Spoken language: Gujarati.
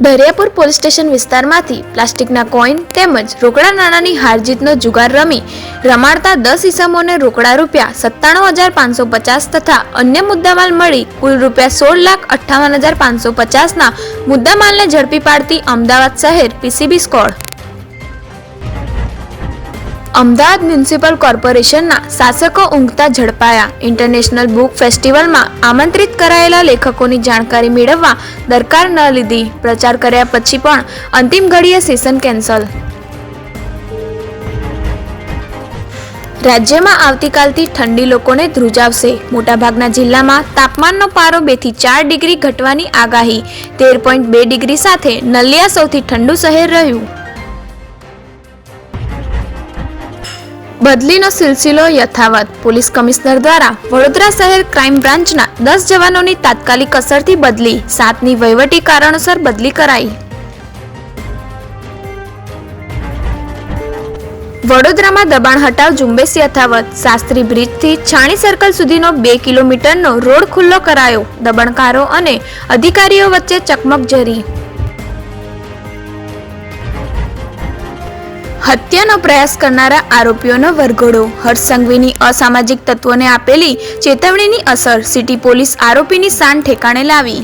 દરિયાપુર પોલીસ સ્ટેશન વિસ્તારમાંથી પ્લાસ્ટિકના કોઈન તેમજ રોકડા નાણાંની હારજીતનો જુગાર રમાડતા 10 ઈસમોને રોકડા ₹97,550 તથા અન્ય મુદ્દામાલ મળી કુલ ₹16,58,550ના મુદ્દામાલને ઝડપી પાડતી અમદાવાદ શહેર પીસીબી સ્ક્વોડ. અમદાવાદ મ્યુનિસિપલ કોર્પોરેશનના શાસકો ઊંઘતા ઝડપાયા. ઇન્ટરનેશનલ બુક ફેસ્ટિવલમાં આમંત્રિત કરાયેલા લેખકોની જાણકારી મેળવવા દરકાર ન લીધી. પ્રચાર કર્યા પછી પણ અંતિમ ઘડીએ સેશન કેન્સલ. રાજ્યમાં આવતીકાલથી ઠંડી લોકોને ધ્રુજાવશે. મોટાભાગના જિલ્લામાં તાપમાનનો પારો 2 થી 4 ડિગ્રી ઘટવાની આગાહી. 13.2 ડિગ્રી સાથે નલિયા સૌથી ઠંડુ શહેર રહ્યું. બદલીનો સિલસિલો યથાવત. પોલીસ કમિશનર દ્વારા વડોદરા શહેર ક્રાઇમ બ્રાન્ચના 10 જવાનોની તાત્કાલિક અસરથી બદલી, 7ની વહીવટી કારણોસર બદલી કરાઈ. વડોદરામાં દબાણ હટાવ ઝુંબેશ યથાવત. શાસ્ત્રી બ્રિજથી છાણી સર્કલ સુધીનો 2 કિલોમીટરનો રોડ ખુલ્લો કરાયો. દબાણકારો અને અધિકારીઓ વચ્ચે ચકમકઝરી. હત્યાનો પ્રયાસ કરનારા આરોપીઓનો વરઘોડો. હર્ષ સંઘવીની અસામાજિક તત્વોને આપેલી ચેતવણીની અસર. સિટી પોલીસ આરોપીની શાન ઠેકાણે લાવી.